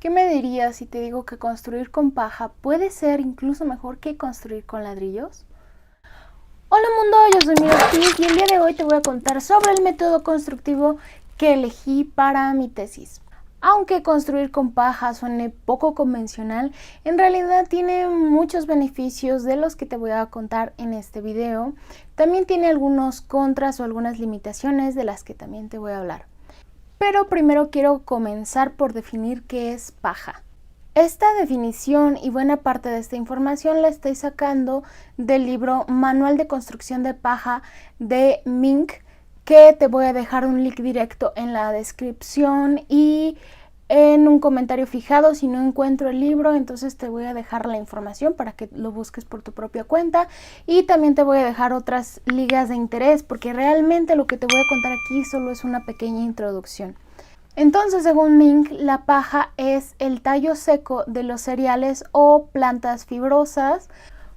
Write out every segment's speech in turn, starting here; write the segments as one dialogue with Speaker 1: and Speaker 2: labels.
Speaker 1: ¿Qué me dirías si te digo que construir con paja puede ser incluso mejor que construir con ladrillos? Hola mundo, yo soy Mira Ortiz y el día de hoy te voy a contar sobre el método constructivo que elegí para mi tesis. Aunque construir con paja suene poco convencional, en realidad tiene muchos beneficios de los que te voy a contar en este video. También tiene algunos contras o algunas limitaciones de las que también te voy a hablar. Pero primero quiero comenzar por definir qué es paja. Esta definición y buena parte de esta información la estoy sacando del libro Manual de Construcción de Paja de Mink, que te voy a dejar un link directo en la descripción y en un comentario fijado. Si no encuentro el libro, entonces te voy a dejar la información para que lo busques por tu propia cuenta, y también te voy a dejar otras ligas de interés, porque realmente lo que te voy a contar aquí solo es una pequeña introducción. Entonces, según Mink, la paja es el tallo seco de los cereales o plantas fibrosas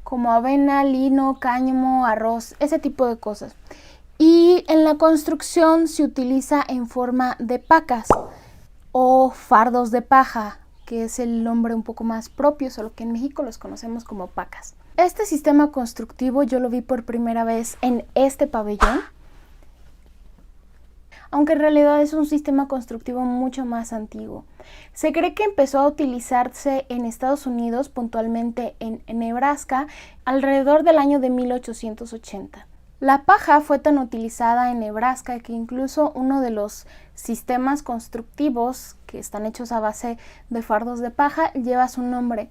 Speaker 1: como avena, lino, cáñamo, arroz, ese tipo de cosas. Y en la construcción se utiliza en forma de pacas o fardos de paja, que es el nombre un poco más propio, solo que en México los conocemos como pacas. Este sistema constructivo yo lo vi por primera vez en este pabellón, aunque en realidad es un sistema constructivo mucho más antiguo. Se cree que empezó a utilizarse en Estados Unidos, puntualmente en Nebraska, alrededor del año de 1880. La paja fue tan utilizada en Nebraska que incluso uno de los sistemas constructivos que están hechos a base de fardos de paja lleva su nombre.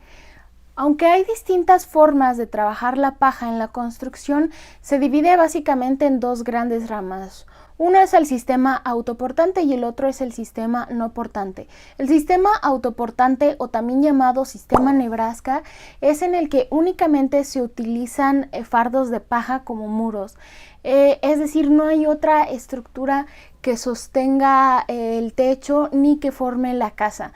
Speaker 1: Aunque hay distintas formas de trabajar la paja en la construcción, se divide básicamente en dos grandes ramas. Uno es el sistema autoportante y el otro es el sistema no portante. El sistema autoportante, o también llamado sistema Nebraska, es en el que únicamente se utilizan fardos de paja como muros. Es decir, no hay otra estructura que sostenga el techo ni que forme la casa.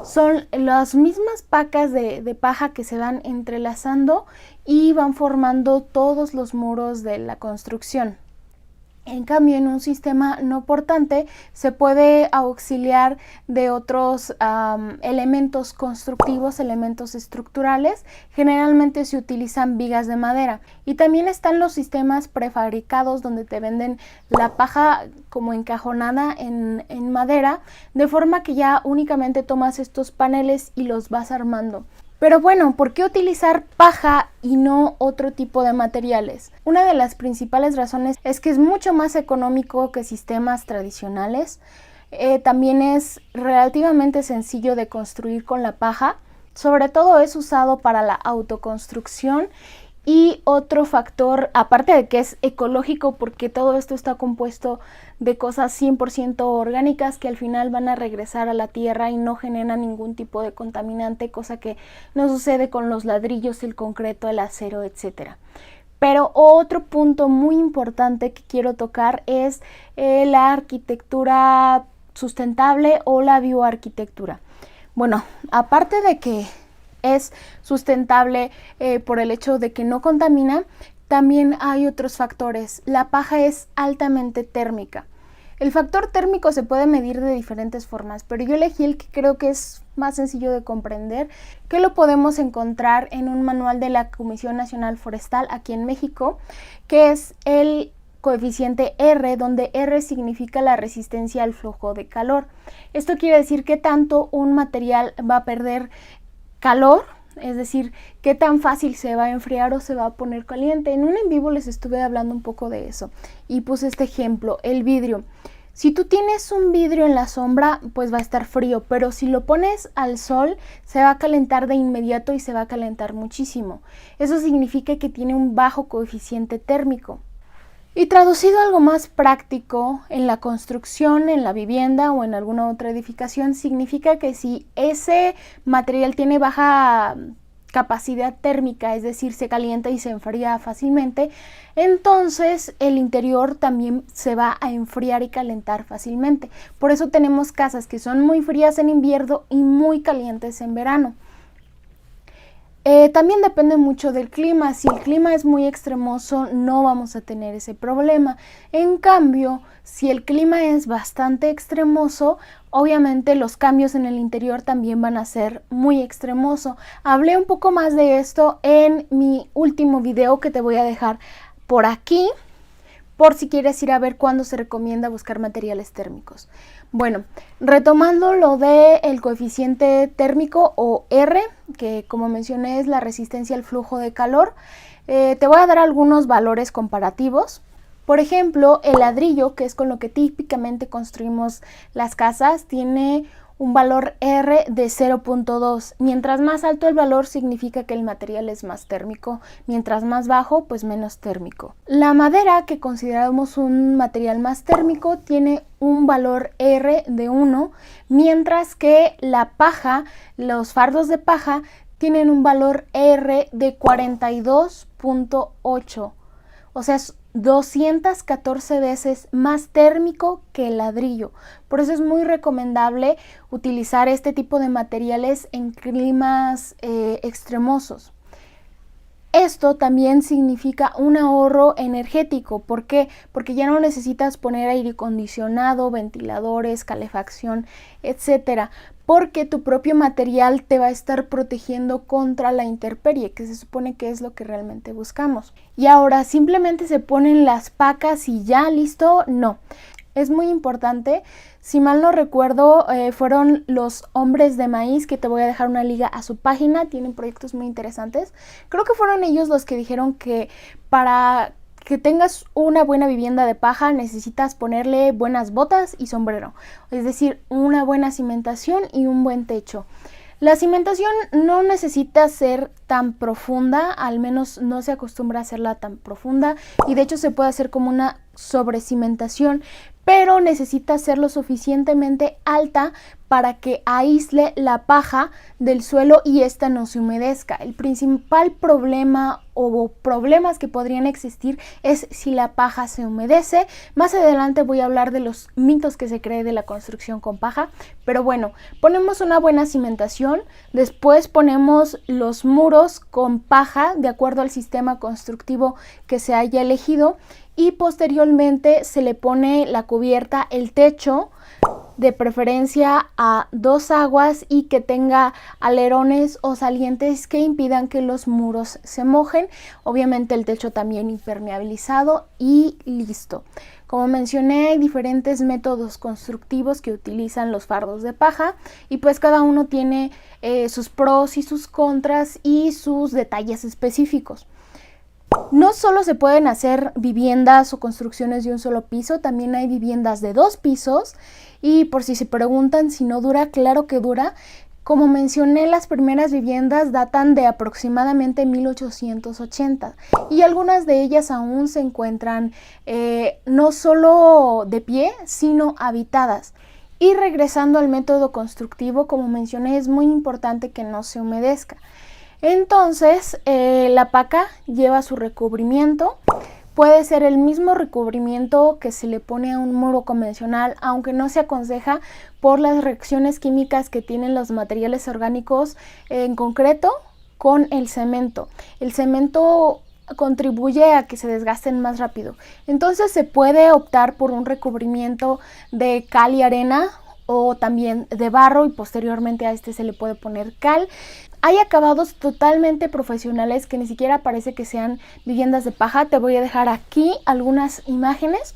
Speaker 1: Son las mismas pacas de paja que se van entrelazando y van formando todos los muros de la construcción. En cambio, en un sistema no portante se puede auxiliar de otros elementos constructivos, elementos estructurales. Generalmente se utilizan vigas de madera. Y también están los sistemas prefabricados, donde te venden la paja como encajonada en madera, de forma que ya únicamente tomas estos paneles y los vas armando. Pero bueno, ¿por qué utilizar paja y no otro tipo de materiales? Una de las principales razones es que es mucho más económico que sistemas tradicionales. También es relativamente sencillo de construir con la paja. Sobre todo es usado para la autoconstrucción. Y otro factor, aparte de que es ecológico, porque todo esto está compuesto de cosas 100% orgánicas que al final van a regresar a la tierra y no generan ningún tipo de contaminante, cosa que no sucede con los ladrillos, el concreto, el acero, etc. Pero otro punto muy importante que quiero tocar es la arquitectura sustentable o la bioarquitectura. Bueno, aparte de que es sustentable por el hecho de que no contamina, también hay otros factores. La paja es altamente térmica. El factor térmico se puede medir de diferentes formas, pero yo elegí el que creo que es más sencillo de comprender, que lo podemos encontrar en un manual de la Comisión Nacional Forestal aquí en México, que es el coeficiente R, donde R significa la resistencia al flujo de calor. Esto quiere decir que tanto un material va a perder calor, es decir, qué tan fácil se va a enfriar o se va a poner caliente. En un en vivo les estuve hablando un poco de eso y puse este ejemplo, el vidrio. Si tú tienes un vidrio en la sombra, pues va a estar frío, pero si lo pones al sol, se va a calentar de inmediato y se va a calentar muchísimo. Eso significa que tiene un bajo coeficiente térmico. Y traducido a algo más práctico, en la construcción, en la vivienda o en alguna otra edificación, significa que si ese material tiene baja capacidad térmica, es decir, se calienta y se enfría fácilmente, entonces el interior también se va a enfriar y calentar fácilmente. Por eso tenemos casas que son muy frías en invierno y muy calientes en verano. También depende mucho del clima. Si el clima es muy extremoso, no vamos a tener ese problema. En cambio, si el clima es bastante extremoso, obviamente los cambios en el interior también van a ser muy extremosos. Hablé un poco más de esto en mi último video que te voy a dejar por aquí, por si quieres ir a ver cuándo se recomienda buscar materiales térmicos. Bueno, retomando lo del coeficiente térmico o R, que como mencioné es la resistencia al flujo de calor, te voy a dar algunos valores comparativos. Por ejemplo, el ladrillo, que es con lo que típicamente construimos las casas, tiene un valor R de 0.2. Mientras más alto el valor significa que el material es más térmico, mientras más bajo pues menos térmico. La madera, que consideramos un material más térmico, tiene un valor R de 1, mientras que la paja, los fardos de paja, tienen un valor R de 42.8. O sea, es 214 veces más térmico que el ladrillo. Por eso es muy recomendable utilizar este tipo de materiales en climas extremosos. Esto también significa un ahorro energético. ¿Por qué? Porque ya no necesitas poner aire acondicionado, ventiladores, calefacción, etcétera, porque tu propio material te va a estar protegiendo contra la intemperie, que se supone que es lo que realmente buscamos. Y ahora, ¿simplemente se ponen las pacas y ya, listo? No. Es muy importante. Si mal no recuerdo, fueron los Hombres de Maíz, que te voy a dejar una liga a su página, tienen proyectos muy interesantes. Creo que fueron ellos los que dijeron que para que tengas una buena vivienda de paja necesitas ponerle buenas botas y sombrero, es decir, una buena cimentación y un buen techo. La cimentación no necesita ser tan profunda, al menos no se acostumbra a hacerla tan profunda, y de hecho se puede hacer como una sobrecimentación, pero necesita ser lo suficientemente alta para que aísle la paja del suelo y ésta no se humedezca. El principal problema o problemas que podrían existir es si la paja se humedece. Más adelante voy a hablar de los mitos que se cree de la construcción con paja, pero bueno, ponemos una buena cimentación, después ponemos los muros con paja de acuerdo al sistema constructivo que se haya elegido y posteriormente se le pone la cubierta, el techo, de preferencia a 2 aguas y que tenga alerones o salientes que impidan que los muros se mojen. Obviamente el techo también impermeabilizado y listo. Como mencioné, hay diferentes métodos constructivos que utilizan los fardos de paja y pues cada uno tiene sus pros y sus contras y sus detalles específicos. No solo se pueden hacer viviendas o construcciones de un solo piso, también hay viviendas de 2 pisos y por si se preguntan si no dura, claro que dura. Como mencioné, las primeras viviendas datan de aproximadamente 1880 y algunas de ellas aún se encuentran no solo de pie, sino habitadas. Y regresando al método constructivo, como mencioné, es muy importante que no se humedezca. Entonces, la paca lleva su recubrimiento. Puede ser el mismo recubrimiento que se le pone a un muro convencional, aunque no se aconseja por las reacciones químicas que tienen los materiales orgánicos, en concreto con el cemento. El cemento contribuye a que se desgasten más rápido. Entonces se puede optar por un recubrimiento de cal y arena o también de barro y posteriormente a este se le puede poner cal. Hay acabados totalmente profesionales que ni siquiera parece que sean viviendas de paja. Te voy a dejar aquí algunas imágenes.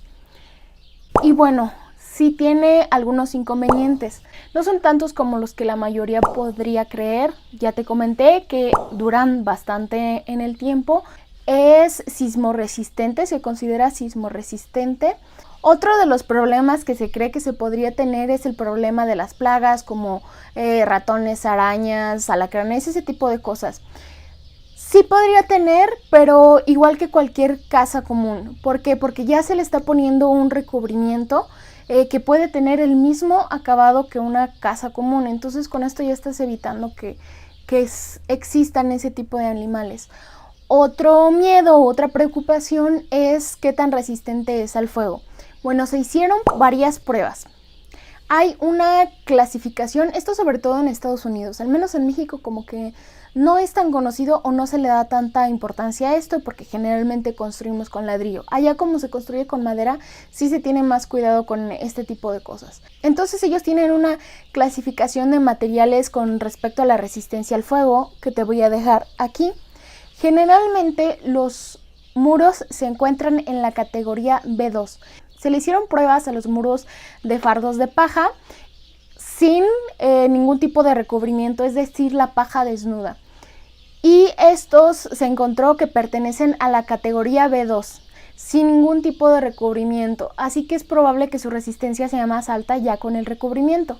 Speaker 1: Y bueno, sí tiene algunos inconvenientes. No son tantos como los que la mayoría podría creer. Ya te comenté que duran bastante en el tiempo. Es sismorresistente, se considera sismorresistente. Otro de los problemas que se cree que se podría tener es el problema de las plagas como ratones, arañas, alacranes, ese tipo de cosas. Sí podría tener, pero igual que cualquier casa común. ¿Por qué? Porque ya se le está poniendo un recubrimiento que puede tener el mismo acabado que una casa común. Entonces con esto ya estás evitando que existan ese tipo de animales. Otro miedo, otra preocupación es qué tan resistente es al fuego. Bueno, se hicieron varias pruebas. Hay una clasificación, esto sobre todo en Estados Unidos, al menos en México como que no es tan conocido o no se le da tanta importancia a esto porque generalmente construimos con ladrillo. Allá como se construye con madera, sí se tiene más cuidado con este tipo de cosas. Entonces ellos tienen una clasificación de materiales con respecto a la resistencia al fuego que te voy a dejar aquí. Generalmente los muros se encuentran en la categoría B2. Se le hicieron pruebas a los muros de fardos de paja sin ningún tipo de recubrimiento, es decir, la paja desnuda. Y estos se encontró que pertenecen a la categoría B2, sin ningún tipo de recubrimiento, así que es probable que su resistencia sea más alta ya con el recubrimiento.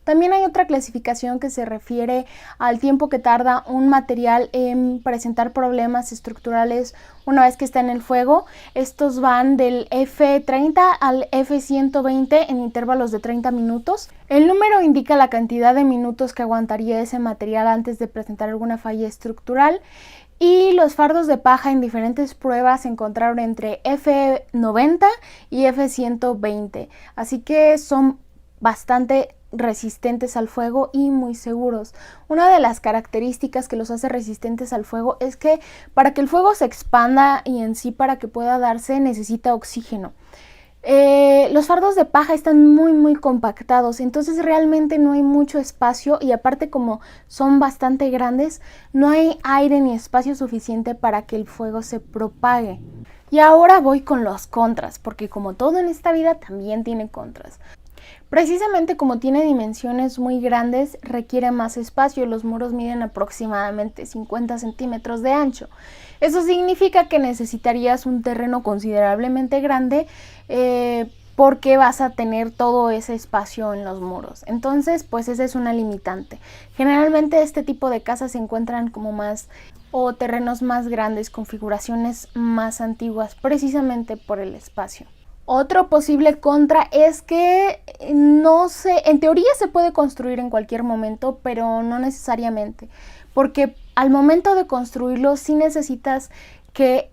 Speaker 1: También hay otra clasificación que se refiere al tiempo que tarda un material en presentar problemas estructurales una vez que está en el fuego. Estos van del F30 al F120 en intervalos de 30 minutos. El número indica la cantidad de minutos que aguantaría ese material antes de presentar alguna falla estructural. Y los fardos de paja en diferentes pruebas se encontraron entre F90 y F120. Así que son bastante resistentes al fuego y muy seguros. Una de las características que los hace resistentes al fuego es que para que el fuego se expanda y en sí para que pueda darse necesita oxígeno. Los fardos de paja están muy compactados, entonces realmente no hay mucho espacio y aparte como son bastante grandes, no hay aire ni espacio suficiente para que el fuego se propague. Y ahora voy con los contras, porque como todo en esta vida también tiene contras. Precisamente como tiene dimensiones muy grandes, requiere más espacio. Los muros miden aproximadamente 50 centímetros de ancho. Eso significa que necesitarías un terreno considerablemente grande porque vas a tener todo ese espacio en los muros. Entonces, pues esa es una limitante. Generalmente este tipo de casas se encuentran como más o terrenos más grandes, configuraciones más antiguas, precisamente por el espacio. Otro posible contra es que en teoría se puede construir en cualquier momento, pero no necesariamente, porque al momento de construirlo sí necesitas que,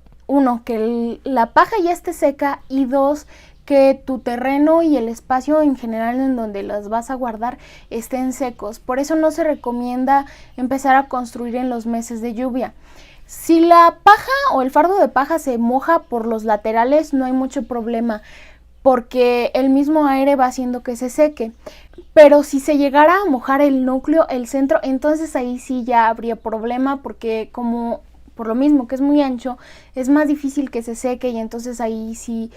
Speaker 1: que la paja ya esté seca y dos, que tu terreno y el espacio en general en donde las vas a guardar estén secos. Por eso no se recomienda empezar a construir en los meses de lluvia. Si la paja o el fardo de paja se moja por los laterales, no hay mucho problema porque el mismo aire va haciendo que se seque. Pero si se llegara a mojar el núcleo, el centro, entonces ahí sí ya habría problema porque como por lo mismo que es muy ancho, es más difícil que se seque y entonces ahí sí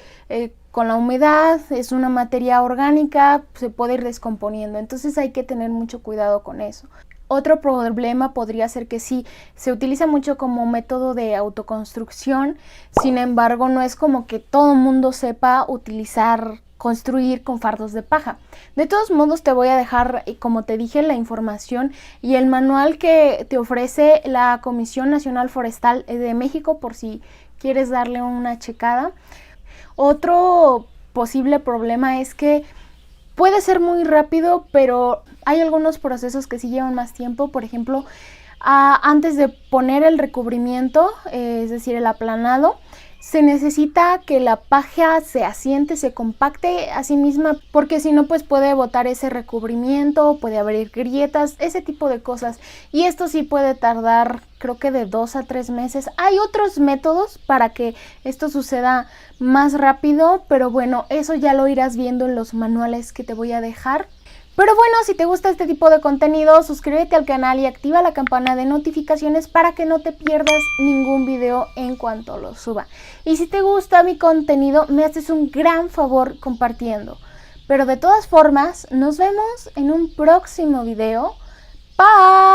Speaker 1: con la humedad es una materia orgánica, se puede ir descomponiendo. Entonces hay que tener mucho cuidado con eso. Otro problema podría ser que sí, se utiliza mucho como método de autoconstrucción, sin embargo no es como que todo el mundo sepa construir con fardos de paja. De todos modos te voy a dejar, como te dije, la información y el manual que te ofrece la Comisión Nacional Forestal de México por si quieres darle una checada. Otro posible problema es que puede ser muy rápido, pero hay algunos procesos que sí llevan más tiempo. Por ejemplo, antes de poner el recubrimiento, es decir, el aplanado, se necesita que la paja se asiente, se compacte a sí misma, porque si no, pues puede botar ese recubrimiento, puede abrir grietas, ese tipo de cosas. Y esto sí puede tardar, creo que de 2 a 3 meses. Hay otros métodos para que esto suceda más rápido, pero bueno, eso ya lo irás viendo en los manuales que te voy a dejar. Pero bueno, si te gusta este tipo de contenido, suscríbete al canal y activa la campana de notificaciones para que no te pierdas ningún video en cuanto lo suba. Y si te gusta mi contenido, me haces un gran favor compartiendo. Pero de todas formas, nos vemos en un próximo video. Bye.